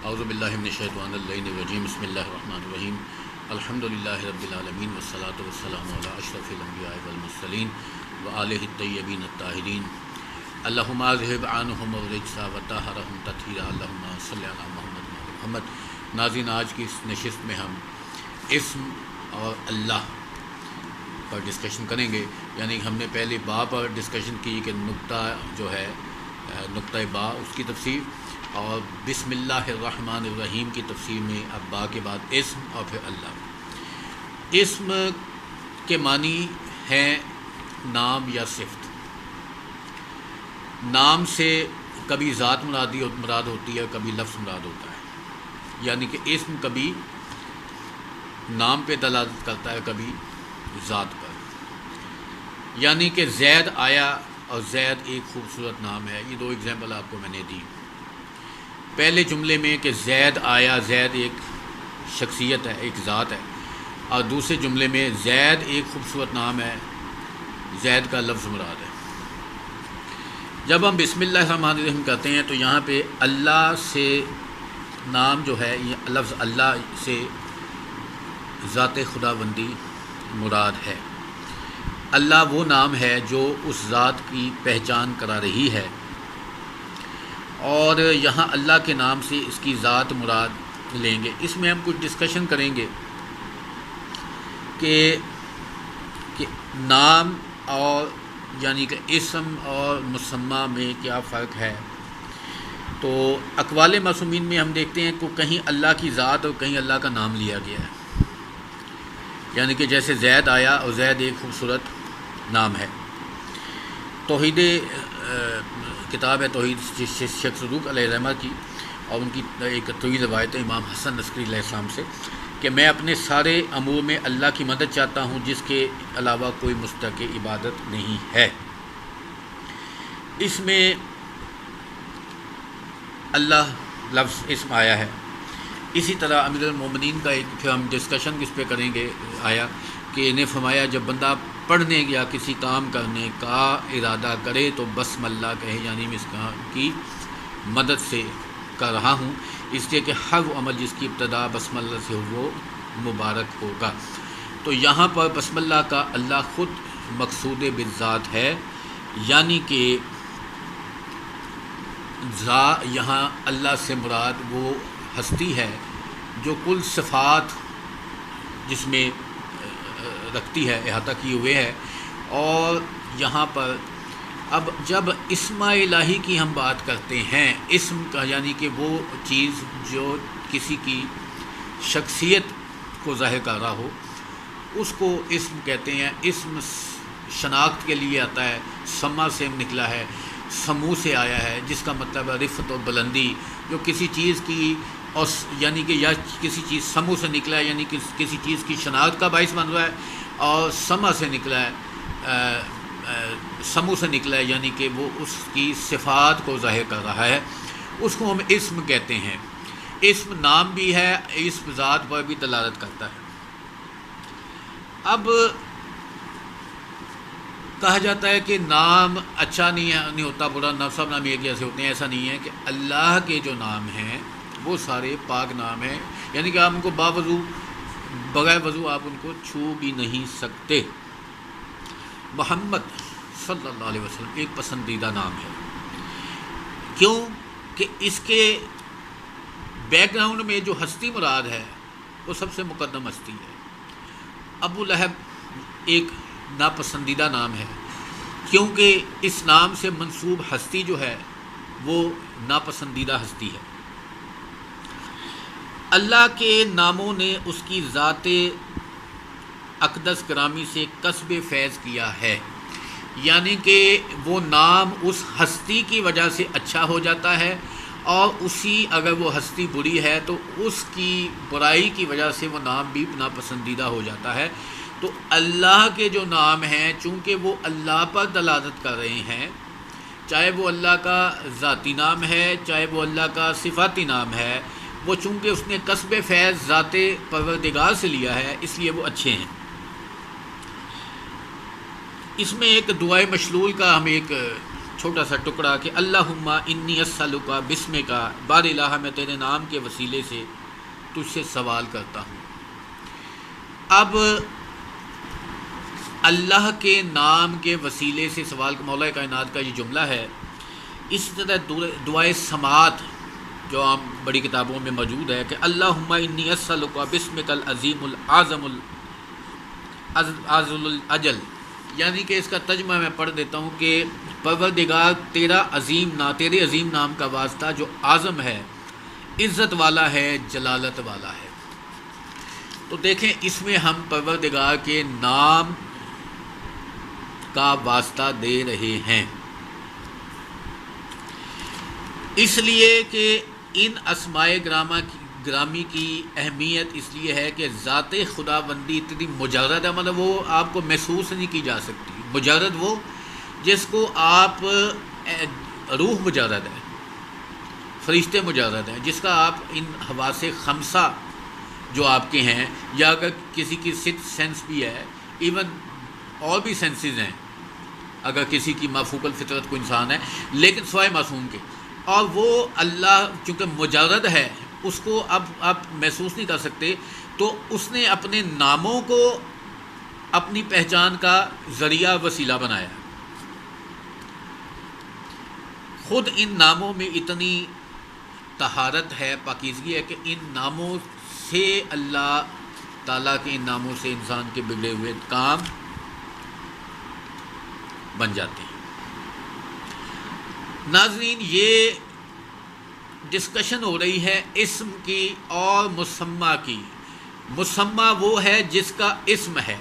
اعوذ باللہ من الشیطان الرجیم بسم اللہ الرحمن الرحیم الحمدللہ رب العالمین والصلاة والسلام علی اشرف الانبیاء والمرسلین وآلہ الطیبین الطاہرین اللہم اذھب عنہم الرجس وطہرہم تطہیرا اللہم صلی علی محمد وعلی محمد۔ ناظرین، آج کی اس نشست میں ہم اسم اور اللہ پر ڈسکشن کریں گے، یعنی ہم نے پہلے با پر ڈسکشن کی کہ نقطہ جو ہے نقطہ با اس کی تفسیر، اور بسم اللہ الرحمن الرحیم کی تفسیر میں اب با کے بعد اسم اور پھر اللہ۔ اسم کے معنی ہیں نام یا صفت۔ نام سے کبھی ذات مراد ہوتی ہے، کبھی لفظ مراد ہوتا ہے، یعنی کہ اسم کبھی نام پہ دلالت کرتا ہے، کبھی ذات پر۔ یعنی کہ زید آیا اور زید ایک خوبصورت نام ہے۔ یہ دو اگزامپل آپ کو میں نے دی۔ پہلے جملے میں کہ زید آیا، زید ایک شخصیت ہے، ایک ذات ہے، اور دوسرے جملے میں زید ایک خوبصورت نام ہے، زید کا لفظ مراد ہے۔ جب ہم بسم اللہ الرحمن الرحیم کہتے ہیں تو یہاں پہ اللہ سے نام جو ہے، یہ لفظ اللہ سے ذات خداوندی مراد ہے۔ اللہ وہ نام ہے جو اس ذات کی پہچان کرا رہی ہے، اور یہاں اللہ کے نام سے اس کی ذات مراد لیں گے۔ اس میں ہم کچھ ڈسکشن کریں گے کہ نام اور یعنی کہ اسم اور مسمى میں کیا فرق ہے۔ تو اقوال معصومین میں ہم دیکھتے ہیں کہ کہیں اللہ کی ذات اور کہیں اللہ کا نام لیا گیا ہے، یعنی کہ جیسے زید آیا اور زید ایک خوبصورت نام ہے۔ توحید کتاب ہے توحید شیخ صدوق علیہ الرحمہ کی، اور ان کی ایک طویل روایت ہے امام حسن عسکری علیہ السلام سے کہ میں اپنے سارے امور میں اللہ کی مدد چاہتا ہوں جس کے علاوہ کوئی مستحق عبادت نہیں ہے۔ اس میں اللہ لفظ اسم آیا ہے۔ اسی طرح امیر المومنین کا ایک پھر ہم ڈسکشن کس پہ کریں گے آیا کہ انہیں فرمایا جب بندہ پڑھنے یا کسی کام کرنے کا ارادہ کرے تو بسم اللہ کہے، یعنی میں اس کی مدد سے کر رہا ہوں، اس لیے کہ ہر وہ عمل جس کی ابتدا بسم اللہ سے ہو وہ مبارک ہوگا۔ تو یہاں پر بسم اللہ کا اللہ خود مقصود بالذات ہے، یعنی کہ یہاں اللہ سے مراد وہ ہستی ہے جو کل صفات جس میں رکھتی ہے، احاطہ کیے ہوئے ہے۔ اور یہاں پر اب جب اسم الہی کی ہم بات کرتے ہیں، اسم کا یعنی کہ وہ چیز جو کسی کی شخصیت کو ظاہر کر رہا ہو، اس کو اسم کہتے ہیں۔ اسم شناخت کے لیے آتا ہے، سما سے نکلا ہے، سمو سے آیا ہے، جس کا مطلب ہے رفعت اور بلندی، جو کسی چیز کی اور یعنی کہ یا کسی چیز سمو سے نکلا ہے، یعنی کہ کسی چیز کی شناخت کا باعث بن رہا ہے، اور سما سے نکلا ہے، سمو سے نکلا ہے، یعنی کہ وہ اس کی صفات کو ظاہر کر رہا ہے، اس کو ہم اسم کہتے ہیں۔ اسم نام بھی ہے، اسم ذات پر بھی دلالت کرتا ہے۔ اب کہا جاتا ہے کہ نام اچھا نہیں ہوتا، برا نام، سب نام ایک جیسے ہوتے ہیں۔ ایسا نہیں ہے کہ اللہ کے جو نام ہیں وہ سارے پاک نام ہیں، یعنی کہ آپ ان کو بغیر وضو آپ ان کو چھو بھی نہیں سکتے۔ محمد صلی اللہ علیہ وسلم ایک پسندیدہ نام ہے، کیوں کہ اس کے بیک گراؤنڈ میں جو ہستی مراد ہے وہ سب سے مقدم ہستی ہے۔ ابو لہب ایک ناپسندیدہ نام ہے، کیونکہ اس نام سے منسوب ہستی جو ہے وہ ناپسندیدہ ہستی ہے۔ اللہ کے ناموں نے اس کی ذات اقدس گرامی سے کسب فیض کیا ہے، یعنی کہ وہ نام اس ہستی کی وجہ سے اچھا ہو جاتا ہے، اور اگر وہ ہستی بری ہے تو اس کی برائی کی وجہ سے وہ نام بھی ناپسندیدہ ہو جاتا ہے۔ تو اللہ کے جو نام ہیں چونکہ وہ اللہ پر دلالت کر رہے ہیں، چاہے وہ اللہ کا ذاتی نام ہے چاہے وہ اللہ کا صفاتی نام ہے، وہ چونکہ اس نے کسب فیض ذات پروردگار سے لیا ہے، اس لیے وہ اچھے ہیں۔ اس میں ایک دعائے مشلول کا ہم ایک چھوٹا سا ٹکڑا کہ اللہم انی اسألک بسمک، بار الہ میں تیرے نام کے وسیلے سے تجھ سے سوال کرتا ہوں۔ اب اللہ کے نام کے وسیلے سے سوال، مولا کائنات کا یہ جملہ ہے۔ اسی طرح دعائے سماعت جو عام بڑی کتابوں میں موجود ہے کہ اللہم انی اسألک بسمک العظیم العظم الاجل، یعنی کہ اس کا ترجمہ میں پڑھ دیتا ہوں کہ پروردگار تیرا عظیم نام، تیرے عظیم نام کا واسطہ جو اعظم ہے، عزت والا ہے، جلالت والا ہے۔ تو دیکھیں اس میں ہم پروردگار کے نام کا واسطہ دے رہے ہیں، اس لیے کہ ان اسماء گرامی کی اہمیت اس لیے ہے کہ ذات خدا بندی اتنی مجرد ہے، مطلب وہ آپ کو محسوس نہیں کی جا سکتی۔ مجرد وہ جس کو آپ، روح مجرد ہے، فرشتے مجرد ہیں، جس کا آپ ان حواس خمسہ جو آپ کے ہیں، یا اگر کسی کی سکس سینس بھی ہے، ایون اور بھی سینسز ہیں اگر کسی کی مافوق الفطرت کو انسان ہے، لیکن سوائے معصوم کے، اور وہ اللہ چونکہ مجرد ہے اس کو اب آپ محسوس نہیں کر سکتے، تو اس نے اپنے ناموں کو اپنی پہچان کا ذریعہ وسیلہ بنایا۔ خود ان ناموں میں اتنی طہارت ہے، پاکیزگی ہے کہ ان ناموں سے اللہ تعالیٰ کے ان ناموں سے انسان کے بگڑے ہوئے کام بن جاتے ہیں۔ ناظرین، یہ ڈسکشن ہو رہی ہے اسم کی اور مسمى کی۔ مسمى وہ ہے جس کا اسم ہے،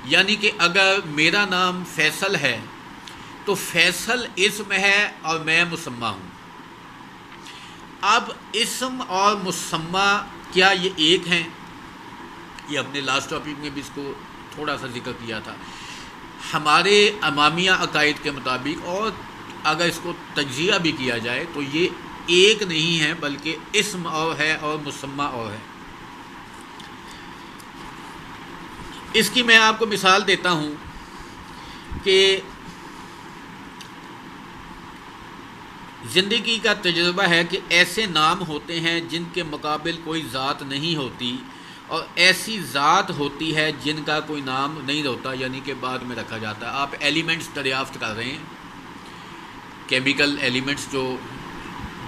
یعنی کہ اگر میرا نام فیصل ہے تو فیصل اسم ہے اور میں مسمى ہوں۔ اب اسم اور مسمى کیا یہ ایک ہیں؟ یہ اپنے لاسٹ ٹاپک میں بھی اس کو تھوڑا سا ذکر کیا تھا۔ ہمارے امامیہ عقائد کے مطابق، اور اگر اس کو تجزیہ بھی کیا جائے تو یہ ایک نہیں ہے، بلکہ اسم اور ہے اور مسمى اور ہے۔ اس کی میں آپ کو مثال دیتا ہوں کہ زندگی کا تجربہ ہے کہ ایسے نام ہوتے ہیں جن کے مقابل کوئی ذات نہیں ہوتی، اور ایسی ذات ہوتی ہے جن کا کوئی نام نہیں ہوتا، یعنی کہ بعد میں رکھا جاتا ہے۔ آپ ایلیمنٹس دریافت کر رہے ہیں، کیمیکل ایلیمنٹس جو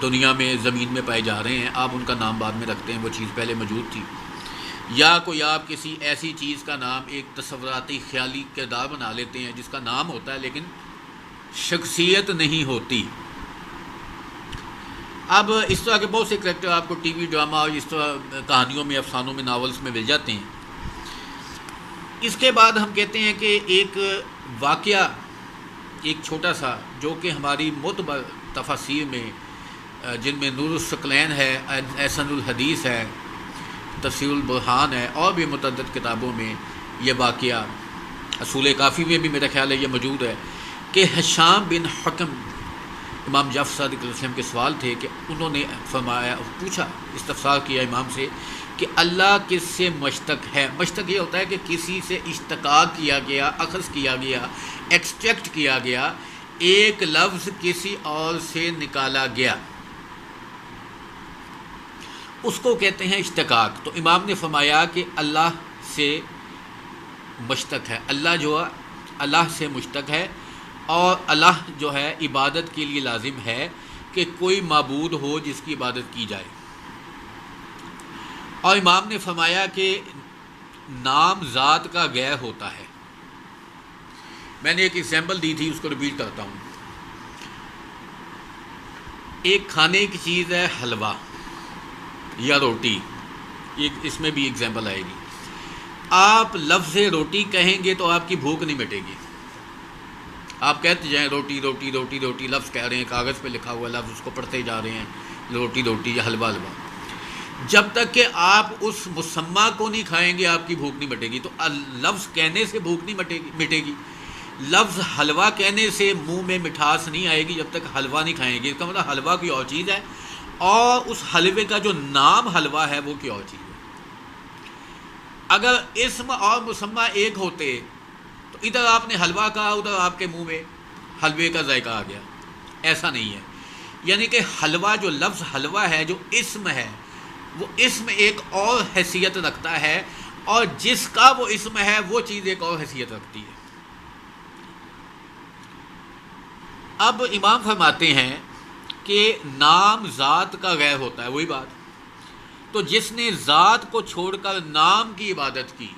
دنیا میں زمین میں پائے جا رہے ہیں، آپ ان کا نام بعد میں رکھتے ہیں، وہ چیز پہلے موجود تھی۔ یا کوئی آپ کسی ایسی چیز کا نام ایک تصوراتی خیالی کردار بنا لیتے ہیں جس کا نام ہوتا ہے لیکن شخصیت نہیں ہوتی۔ اب اس طرح کے بہت سے کریکٹر آپ کو ٹی وی ڈرامہ اور اس طرح کہانیوں میں، افسانوں میں، ناولس میں مل جاتے ہیں۔ اس کے بعد ہم کہتے ہیں کہ ایک واقعہ، ایک چھوٹا سا، جو کہ ہماری معتبر تفاسیر میں، جن میں نور الثقلین ہے، احسن الحدیث ہے، تفسیر البرہان ہے، اور بھی متعدد کتابوں میں یہ واقعہ، اصول کافی میں بھی میرا خیال ہے یہ موجود ہے، کہ ہشام بن حکم، امام جعفر صادق علیہ السلام کے سوال تھے کہ انہوں نے فرمایا، پوچھا، استفسار کیا امام سے کہ اللہ کس سے مشتق ہے؟ مشتق یہ ہوتا ہے کہ کسی سے اشتقاق کیا گیا، اخذ کیا گیا، ایکسٹریکٹ کیا گیا، ایک لفظ کسی اور سے نکالا گیا، اس کو کہتے ہیں اشتقاق۔ تو امام نے فرمایا کہ اللہ سے مشتق ہے، اللہ جو ہے اللہ سے مشتق ہے، اور اللہ جو ہے عبادت کے لیے لازم ہے کہ کوئی معبود ہو جس کی عبادت کی جائے۔ اور امام نے فرمایا کہ نام ذات کا غیر ہوتا ہے۔ میں نے ایک ایگزامپل دی تھی، اس کو ریپیٹ کرتا ہوں۔ ایک کھانے کی چیز ہے حلوہ یا روٹی، اس میں بھی ایگزامپل آئے گی۔ آپ لفظ روٹی کہیں گے تو آپ کی بھوک نہیں مٹے گی، آپ کہتے جائیں روٹی روٹی روٹی روٹی، لفظ کہہ رہے ہیں، کاغذ پہ لکھا ہوا لفظ، اس کو پڑھتے جا رہے ہیں، روٹی روٹی یا حلوہ حلوہ، جب تک کہ آپ اس مسمى کو نہیں کھائیں گے آپ کی بھوک نہیں مٹے گی۔ تو لفظ کہنے سے بھوک نہیں مٹے گی، لفظ حلوہ کہنے سے منہ میں مٹھاس نہیں آئے گی جب تک حلوہ نہیں کھائیں گے۔ اس کا مطلب حلوہ کوئی اور چیز ہے، اور اس حلوے کا جو نام حلوہ ہے وہ کوئی اور چیز ہے۔ اگر اسم اور مسمى ایک ہوتے تو ادھر آپ نے حلوہ کہا، ادھر آپ کے منہ میں حلوے کا ذائقہ آ گیا، ایسا نہیں ہے. یعنی کہ حلوہ جو لفظ حلوہ ہے جو اسم ہے وہ اسم ایک اور حیثیت رکھتا ہے اور جس کا وہ اسم ہے وہ چیز ایک اور حیثیت رکھتی ہے. اب امام فرماتے ہیں کہ نام ذات کا غیر ہوتا ہے. وہی بات, تو جس نے ذات کو چھوڑ کر نام کی عبادت کی,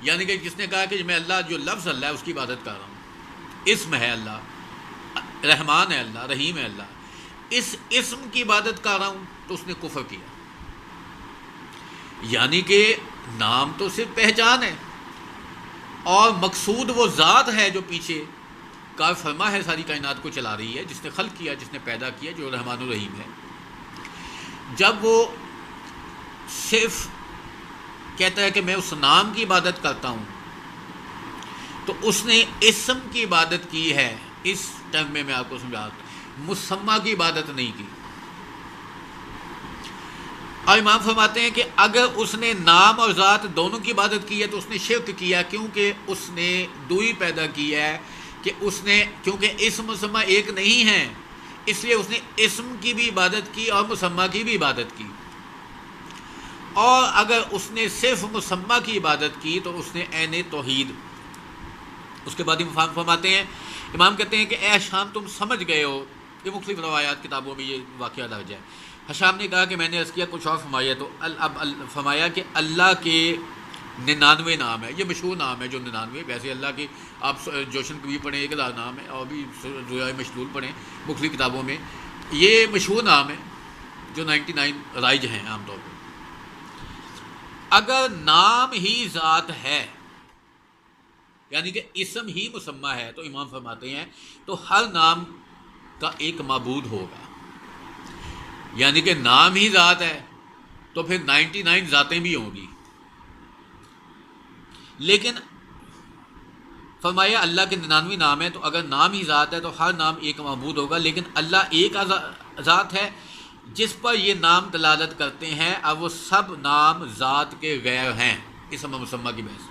یعنی کہ جس نے کہا کہ میں اللہ جو لفظ اللہ ہے اس کی عبادت کر رہا ہوں, اسم ہے اللہ, رحمان ہے اللہ, رحیم ہے اللہ, اس اسم کی عبادت کر رہا ہوں, تو اس نے کفر کیا. یعنی کہ نام تو صرف پہچان ہے اور مقصود وہ ذات ہے جو پیچھے کار فرما ہے, ساری کائنات کو چلا رہی ہے, جس نے خلق کیا, جس نے پیدا کیا, جو رحمان الرحیم ہے. جب وہ صرف کہتا ہے کہ میں اس نام کی عبادت کرتا ہوں, تو اس نے اسم کی عبادت کی ہے. اس ٹرم میں آپ کو سمجھاتا ہوں, مسمہ کی عبادت نہیں کی. اور امام فرماتے ہیں کہ اگر اس نے نام اور ذات دونوں کی عبادت کی ہے تو اس نے شرک کیا, کیونکہ اس نے دوئی پیدا کی ہے کہ اس نے, کیونکہ اسم مسمہ ایک نہیں ہے, اس لیے اس نے اسم کی بھی عبادت کی اور مسمہ کی بھی عبادت کی. اور اگر اس نے صرف مسمہ کی عبادت کی تو اس نے عین توحید. اس کے بعد امام فرماتے ہیں, امام کہتے ہیں کہ اے حشام تم سمجھ گئے ہو, یہ مختلف روایات کتابوں میں یہ واقعہ درج ہے. حشام نے کہا کہ میں نے عرض کیا کچھ اور فرمایا, تو اب فرمایا کہ اللہ کے 99 نام ہے. یہ مشہور نام ہے جو 99, ویسے اللہ کے آپ جوشن کبھی پڑھیں 1000 نام ہے, اور بھی روایت مشلول پڑھیں مختلف کتابوں میں. یہ مشہور نام ہے جو 99 رائج ہیں عام طور پہ. اگر نام ہی ذات ہے, یعنی کہ اسم ہی مسمہ ہے, تو امام فرماتے ہیں تو ہر نام کا ایک معبود ہوگا. یعنی کہ نام ہی ذات ہے تو پھر 99 ذاتیں بھی ہوں گی. لیکن فرمایا اللہ کے 99 نام ہے, تو اگر نام ہی ذات ہے تو ہر نام ایک معبود ہوگا. لیکن اللہ ایک ذات ہے جس پر یہ نام دلالت کرتے ہیں, اب وہ سب نام ذات کے غیر ہیں اسم مسمہ کی بحث.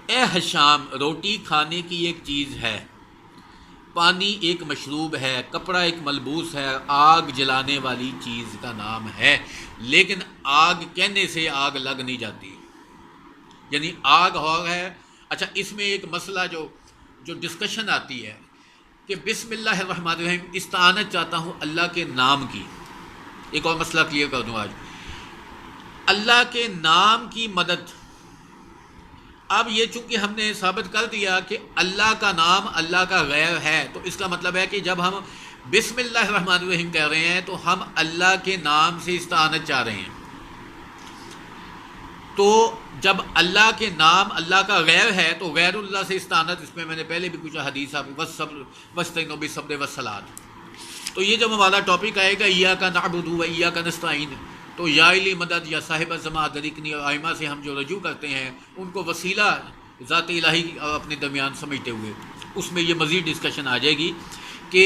اے حشام, روٹی کھانے کی ایک چیز ہے, پانی ایک مشروب ہے, کپڑا ایک ملبوس ہے, آگ جلانے والی چیز کا نام ہے. لیکن آگ کہنے سے آگ لگ نہیں جاتی, یعنی آگ اور ہے. اچھا, اس میں ایک مسئلہ جو ڈسکشن آتی ہے کہ بسم اللہ الرحمن الرحیم, استعانت چاہتا ہوں اللہ کے نام کی. ایک اور مسئلہ کلیئر کر دوں آج, اللہ کے نام کی مدد. اب یہ چونکہ ہم نے ثابت کر دیا کہ اللہ کا نام اللہ کا غیر ہے, تو اس کا مطلب ہے کہ جب ہم بسم اللہ الرحمن الرحیم کہہ رہے ہیں تو ہم اللہ کے نام سے استعانت چاہ رہے ہیں. تو جب اللہ کے نام اللہ کا غیر ہے تو غیر اللہ سے استعانت, اس میں میں نے پہلے بھی کچھ حدیث آپ وَاسْتَعِينُوا بِالصَّبْرِ وَالصَّلَاةِ. تو یہ جب ہمارا ٹاپک آئے گا ایاک نعبد و ایاک نستعین, تو یا علی مدد یا صاحب الزمان درکنی اور ائمہ سے ہم جو رجوع کرتے ہیں ان کو وسیلہ ذات الہی اپنے درمیان سمجھتے ہوئے, اس میں یہ مزید ڈسکشن آ جائے گی کہ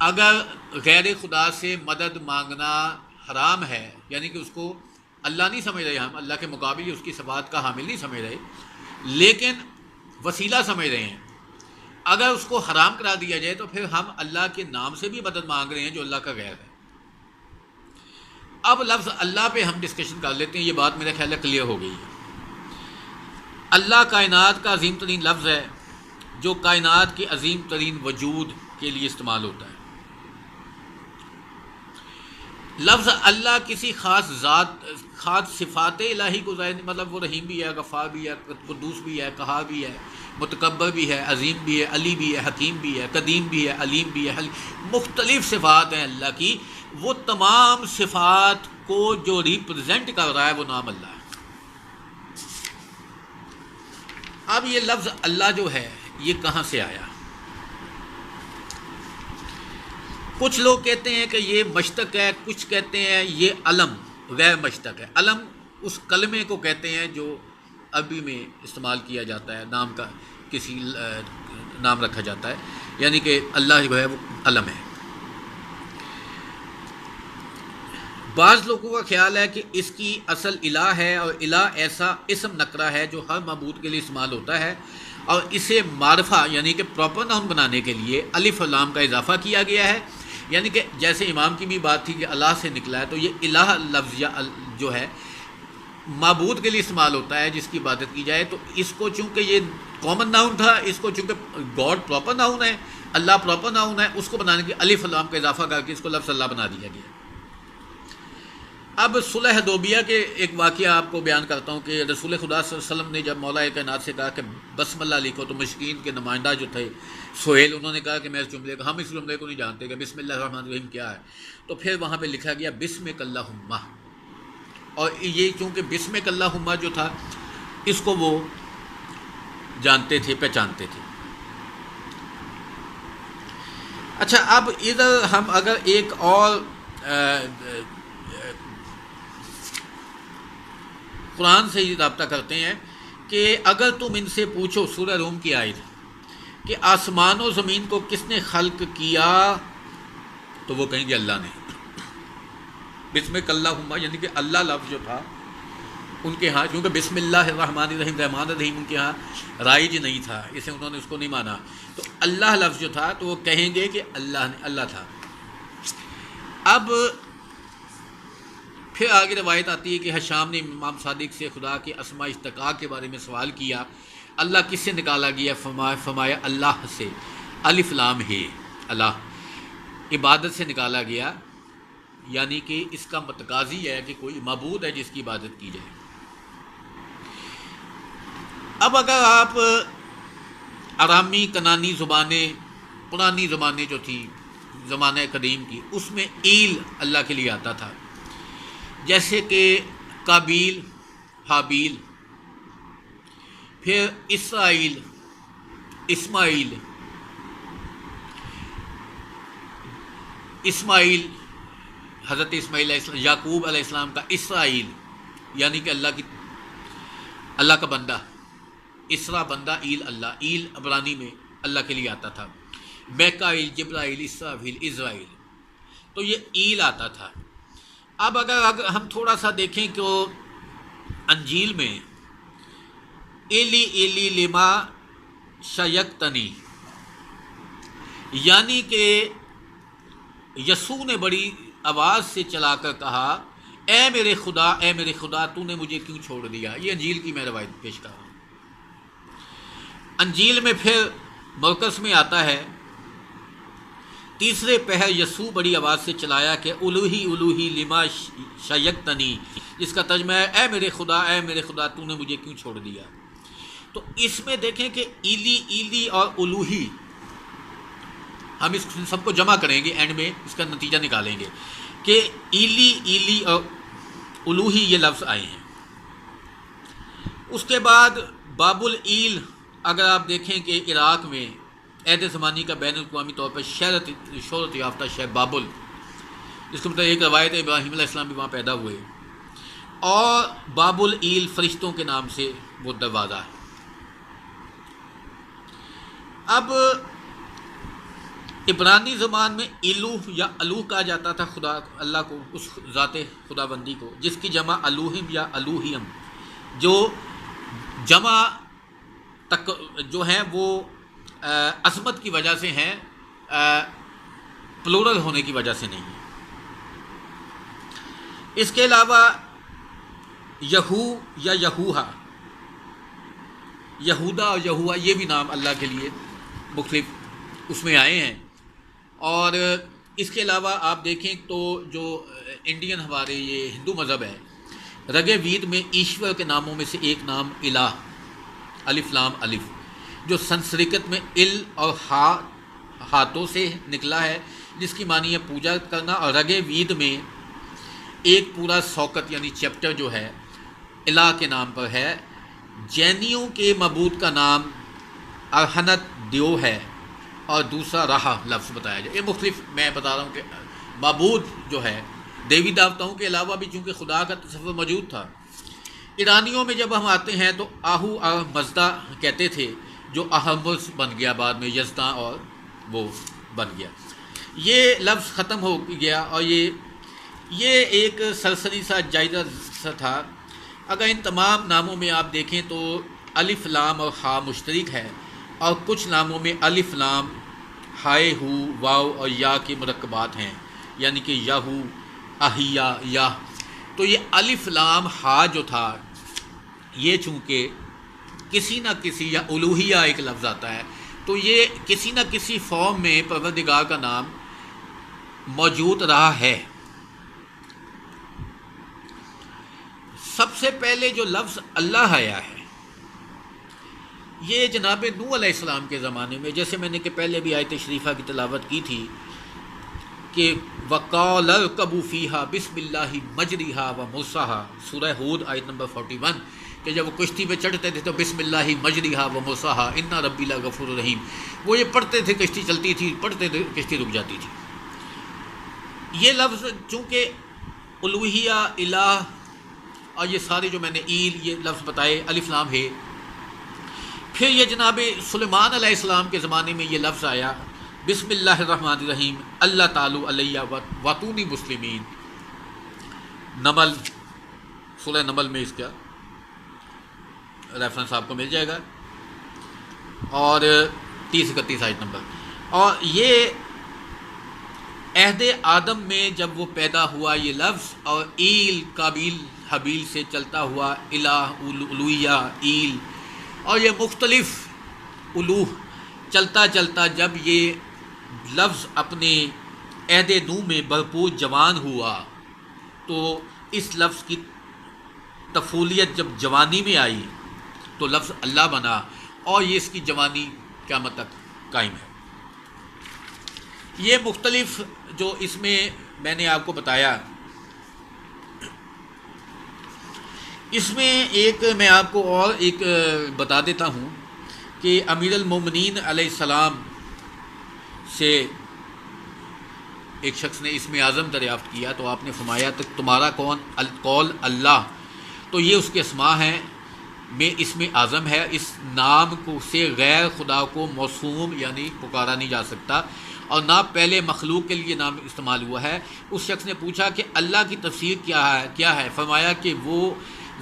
اگر غیر خدا سے مدد مانگنا حرام ہے, یعنی کہ اس کو اللہ نہیں سمجھ رہے, ہم اللہ کے مقابل اس کی صفات کا حامل نہیں سمجھ رہے, لیکن وسیلہ سمجھ رہے ہیں, اگر اس کو حرام کرا دیا جائے تو پھر ہم اللہ کے نام سے بھی مدد مانگ رہے ہیں جو اللہ کا غیر ہے. اب لفظ اللہ پہ ہم ڈسکشن کر لیتے ہیں, یہ بات میرا خیال ہے کلیئر ہو گئی ہے. اللہ کائنات کا عظیم ترین لفظ ہے جو کائنات کے عظیم ترین وجود کے لیے استعمال ہوتا ہے. لفظ اللہ کسی خاص ذات, خاص صفات الہی کو ظاہر, مطلب وہ رحیم بھی ہے, غفار بھی ہے, قدوس بھی ہے, قہار بھی ہے, متکبر بھی ہے, عظیم بھی ہے, علی بھی ہے, حکیم بھی ہے, قدیم بھی ہے, علیم بھی ہے, مختلف صفات ہیں اللہ کی. وہ تمام صفات کو جو ریپرزینٹ کر رہا ہے وہ نام اللہ ہے. اب یہ لفظ اللہ جو ہے یہ کہاں سے آیا؟ کچھ لوگ کہتے ہیں کہ یہ مشتق ہے, کچھ کہتے ہیں یہ علم غیر مشتق ہے. علم اس کلمے کو کہتے ہیں جو عربی میں استعمال کیا جاتا ہے, نام کا کسی نام رکھا جاتا ہے, یعنی کہ اللہ جو ہے وہ علم ہے. بعض لوگوں کا خیال ہے کہ اس کی اصل الہ ہے, اور الہ ایسا اسم نکرہ ہے جو ہر معبود کے لیے استعمال ہوتا ہے, اور اسے معرفہ یعنی کہ پراپر ناؤن بنانے کے لیے الف اور لام کا اضافہ کیا گیا ہے، یعنی کہ جیسے امام کی بھی بات تھی کہ اللہ سے نکلا ہے، تو یہ الہ لفظ یا جو ہے معبود کے لیے استعمال ہوتا ہے جس کی عبادت کی جائے، تو اس کو چونکہ یہ کامن ناؤن تھا، اس کو چونکہ گاڈ پراپر ناؤن ہے، اللہ پراپر ناؤن ہے، اس کو بنانے کے الف لام کا اضافہ کر کے اس کو لفظ اللہ بنا دیا گیا۔ اب صلح حدیبیہ کے ایک واقعہ آپ کو بیان کرتا ہوں کہ رسول خدا صلی اللہ علیہ وسلم نے جب مولا کائنات سے کہا کہ بسم اللہ لکھو، تو مشرکین کے نمائندہ جو تھے سہیل، انہوں نے کہا کہ میں اس جملے کو، ہم اس جملے کو نہیں جانتے کہ بسم اللہ الرحمن الرحیم کیا ہے، تو پھر وہاں پہ لکھا گیا بسمک اللہم، اور یہ چونکہ بسمک اللہم جو تھا اس کو وہ جانتے تھے، پہچانتے تھے۔ اچھا، اب ادھر ہم اگر ایک اور قرآن سے ہی رابطہ کرتے ہیں کہ اگر تم ان سے پوچھو، سورہ روم کی آیت، کہ آسمان و زمین کو کس نے خلق کیا، تو وہ کہیں گے اللہ نے۔ بسمک اللہم یعنی کہ اللہ لفظ جو تھا ان کے ہاں، کیونکہ بسم اللہ الرحمن الرحیم، رحمان الرحیم ان کے ہاں رائج نہیں تھا، اسے انہوں نے اس کو نہیں مانا، تو اللہ لفظ جو تھا تو وہ کہیں گے کہ اللہ نے، اللہ تھا۔ اب پھر آگے روایت آتی ہے کہ حشام نے امام صادق سے خدا کے اسماء اشتقاق کے بارے میں سوال کیا، اللہ کس سے نکالا گیا؟ فرمایا اللہ سے، الف لام ہے، اللہ عبادت سے نکالا گیا، یعنی کہ اس کا متقاضی ہے کہ کوئی معبود ہے جس کی عبادت کی جائے۔ اب اگر آپ ارامی کنانی زبانیں، پرانی زبانیں جو تھی زمانہ قدیم کی، اس میں ایل اللہ کے لیے آتا تھا، جیسے کہ قابیل، حابیل، پھر اسرائیل، اسماعیل، حضرت اسماعیل علیہ السلام، یعقوب علیہ السلام کا اسرائیل یعنی کہ اللہ کا بندہ، اسرا بندہ، ایل اللہ، ایل عبرانی میں اللہ کے لیے آتا تھا، میکائیل، جبرائیل، اسرافیل، اسرائیل، تو یہ ایل آتا تھا۔ اب اگر ہم تھوڑا سا دیکھیں کہ انجیل میں ایلی ایلی لما شیقتنی، یعنی کہ یسوع نے بڑی آواز سے چلا کر کہا، اے میرے خدا تو نے مجھے کیوں چھوڑ دیا، یہ انجیل کی میں روایت پیش کر رہا ہوں۔ انجیل میں پھر مرکز میں آتا ہے، تیسرے پہر یسوع بڑی آواز سے چلایا کہ الوہی الوہی لما شیقتنی، جس کا ترجمہ ہے اے میرے خدا تو نے مجھے کیوں چھوڑ دیا۔ تو اس میں دیکھیں کہ ایلی ایلی اور الوہی، ہم اس سب کو جمع کریں گے، اینڈ میں اس کا نتیجہ نکالیں گے کہ ایلی ایلی اور الوہی یہ لفظ آئے ہیں۔ اس کے بعد باب الایل، اگر آپ دیکھیں کہ عراق میں عہد زمانی کا بین الاقوامی طور پر شہرت یافتہ شہر بابل، جس کو مطلب ایک روایت ابراہیم علیہ السلام بھی وہاں پیدا ہوئے، اور باب الایل فرشتوں کے نام سے وہ دروازہ ہے۔ اب عبرانی زبان میں الوہ یا الوہ کہا جاتا تھا خدا اللہ کو، اس ذات خدا بندی کو، جس کی جمع الوہم یا الوہیم، جو جمع تک جو ہیں وہ عظمت کی وجہ سے ہیں، پلورل ہونے کی وجہ سے نہیں ہے۔ اس کے علاوہ یہو یا یہوہا، یہودا اور یہوا، یہ بھی نام اللہ کے لیے مختلف اس میں آئے ہیں۔ اور اس کے علاوہ آپ دیکھیں تو جو انڈین ہمارے یہ ہندو مذہب ہے، رگ وید میں ایشور کے ناموں میں سے ایک نام الہ، الف لام الف، جو سنسکرت میں ال اور ہاتھوں سے نکلا ہے، جس کی معنی ہے پوجا کرنا، اور رگ وید میں ایک پورا سوکت یعنی چیپٹر جو ہے الہ کے نام پر ہے۔ جینیوں کے معبود کا نام ارہنت دیو ہے، اور دوسرا راہ لفظ بتایا جائے۔ یہ مختلف میں بتا رہا ہوں کہ معبود جو ہے دیوی دیوتاؤں کے علاوہ بھی چونکہ خدا کا تصور موجود تھا۔ ایرانیوں میں جب ہم آتے ہیں تو آہو اور مزدہ کہتے تھے، جو احمس بن گیا بعد میں یزداں اور وہ بن گیا، یہ لفظ ختم ہو گیا، اور یہ ایک سرسری سا جائزہ سا تھا۔ اگر ان تمام ناموں میں آپ دیکھیں تو الف لام اور ہا مشترک ہے، اور کچھ ناموں میں الف لام ہائے ہو واو اور یا کے مرکبات ہیں، یعنی کہ یہو احیا یا. تو یہ الف لام ہا جو تھا، یہ چونکہ کسی نہ کسی، یا الوہیہ ایک لفظ آتا ہے، تو یہ کسی نہ کسی فارم میں پروردگار کا نام موجود رہا ہے. سب سے پہلے جو لفظ اللہ آیا ہے یہ جناب نوح علیہ السلام کے زمانے میں، جیسے میں نے کہ پہلے بھی آیت شریفہ کی تلاوت کی تھی کہ وَقَالَ ارْكَبُوا فِيهَا بِسْمِ اللَّهِ مَجْرِهَا وَمُرْسَاهَا، سورہ ہود آیت نمبر 41، کہ جب وہ کشتی پہ چڑھتے تھے تو بسم اللہ مجریہا و مرساہا ان ربی لغفور رحیم، وہ یہ پڑھتے تھے کشتی چلتی تھی، پڑھتے تھے کشتی رک جاتی تھی. یہ لفظ چونکہ الوہیہ، الہ اور یہ سارے جو میں نے ایل یہ لفظ بتائے، الف لام ہے. پھر یہ جناب سلیمان علیہ السلام کے زمانے میں یہ لفظ آیا بسم اللہ الرحمن الرحیم اللہ تعالی علیہ واتونی مسلمین. نمل، سورہ نمل میں اس کا ریفرنس آپ کو مل جائے گا، اور 30-31 آیت نمبر. اور یہ عہد آدم میں جب وہ پیدا ہوا یہ لفظ، اور ایل قابیل حبیل سے چلتا ہوا الہ، الوہیہ، ایل، اور یہ مختلف الوہ چلتا چلتا جب یہ لفظ اپنے عہد نو میں بھرپور جوان ہوا، تو اس لفظ کی طفولیت جب جوانی میں آئی تو لفظ اللہ بنا، اور یہ اس کی جوانی قیامت تک قائم ہے. یہ مختلف جو اس میں نے آپ کو بتایا، اس میں ایک میں آپ کو اور ایک بتا دیتا ہوں کہ امیر المومنین علیہ السلام سے ایک شخص نے اسم اعظم دریافت کیا، تو آپ نے فرمایا تو تمہارا قول اللہ، تو یہ اس کے اسماء ہیں میں اسم اعظم ہے. اس نام کو سے غیر خدا کو موسوم یعنی پکارا نہیں جا سکتا، اور نہ پہلے مخلوق کے لیے نام استعمال ہوا ہے. اس شخص نے پوچھا کہ اللہ کی تفسیر کیا ہے؟ فرمایا کہ وہ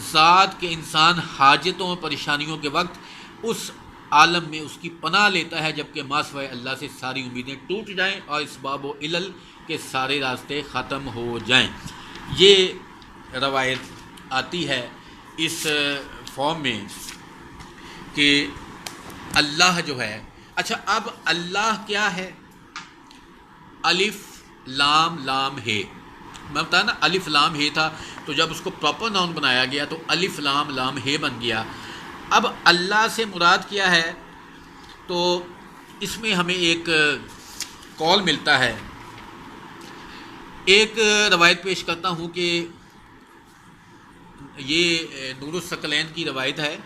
ذات کے انسان حاجتوں اور پریشانیوں کے وقت اس عالم میں اس کی پناہ لیتا ہے، جبکہ ما سوائے اللہ سے ساری امیدیں ٹوٹ جائیں اور اسباب و علل کے سارے راستے ختم ہو جائیں. یہ روایت آتی ہے اس فارم میں کہ اللہ جو ہے، اچھا اب اللہ کیا ہے؟ الف لام لام ہے. میں بتایا نا الف لام ہے تھا، تو جب اس کو پراپر ناؤن بنایا گیا تو الف لام لام ہے بن گیا. اب اللہ سے مراد کیا ہے؟ تو اس میں ہمیں ایک قول ملتا ہے. ایک روایت پیش کرتا ہوں کہ یہ نور الثقلین کی روایت ہے.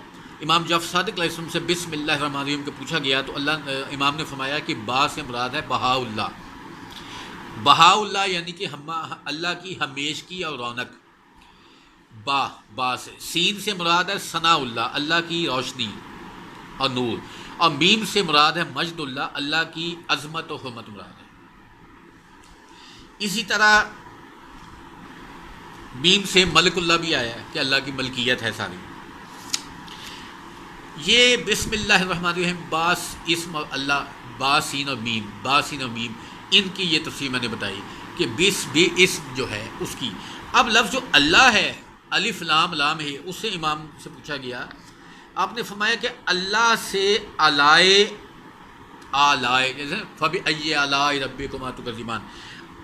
امام جعفر صادق علیہ السلام سے بسم اللہ الرحمن الرحیم کے پوچھا گیا تو امام نے فرمایا کہ با سے مراد ہے بہاء اللہ. بہاء اللہ یعنی کہ اللہ کی ہمیشگی اور رونق. با سے. سین سے مراد ہے ثناء اللہ، اللہ کی روشنی اور نور. اور میم سے مراد ہے مجد اللہ، اللہ کی عظمت و حرمت مراد ہے. اسی طرح میم سے ملک اللہ بھی آیا ہے کہ اللہ کی ملکیت ہے ساری. یہ بسم اللہ الرحمن الرحیم باس اسم اللہ، با سین اور میم، با سین اور میم، ان کی یہ تفسیر میں نے بتائی کہ اسم جو ہے اس کی. اب لفظ جو اللہ ہے الف لام لام ہے، اس سے امام سے پوچھا گیا، آپ نے فرمایا کہ اللہ سے آلائے جیسے فبأي آلاء ربكما تكذبان،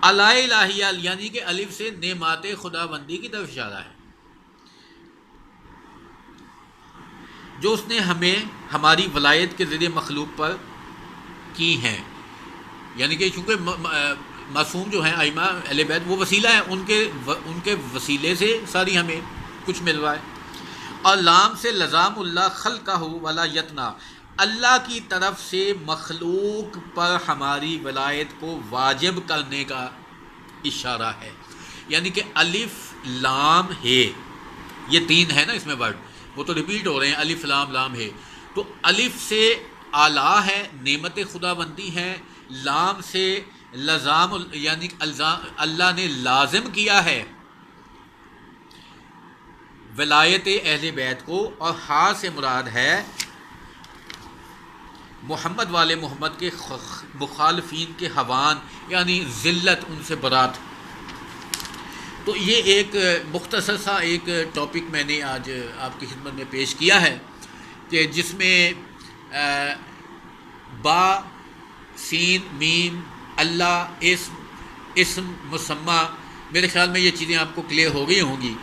آلائے الہیہ یعنی کہ الف سے نعمات خدا بندی کی طرف اشارہ ہے، جو اس نے ہمیں ہماری ولایت کے ذریعے مخلوق پر کی ہیں. یعنی کہ چونکہ معصوم جو ہیں ائمہ اہل بیت وہ وسیلہ ہیں، ان کے وسیلے سے ساری ہمیں کچھ مل رہا ہے. اور لام سے لزام اللہ خلقہ ولا یتنا، اللہ کی طرف سے مخلوق پر ہماری ولایت کو واجب کرنے کا اشارہ ہے. یعنی کہ الف لام ہے، یہ تین ہے نا اس میں ورڈ، وہ تو ریپیٹ ہو رہے ہیں الف لام لام ہے. تو الف سے اعلیٰ ہے، نعمت خدا بندی ہے. لام سے لزام یعنی اللہ نے لازم کیا ہے ولایت اہل بیت کو، اور ہاں سے مراد ہے محمد والے محمد کے مخالفین کے ہوان، یعنی ذلت، ان سے برات۔ تو یہ ایک مختصر سا ایک ٹاپک میں نے آج آپ کی خدمت میں پیش کیا ہے، کہ جس میں با، سین، میم، اللہ، اسم مسمى، میرے خیال میں یہ چیزیں آپ کو کلیئر ہو گئی ہوں گی۔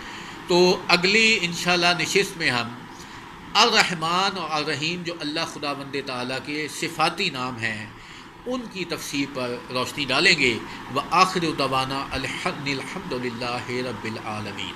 تو اگلی انشاءاللہ نشست میں ہم الرحمن اور الرحیم جو اللہ خداوند تعالیٰ کے صفاتی نام ہیں ان کی تفسیر پر روشنی ڈالیں گے۔ وآخر دعوانا الحمد للہ رب العالمین۔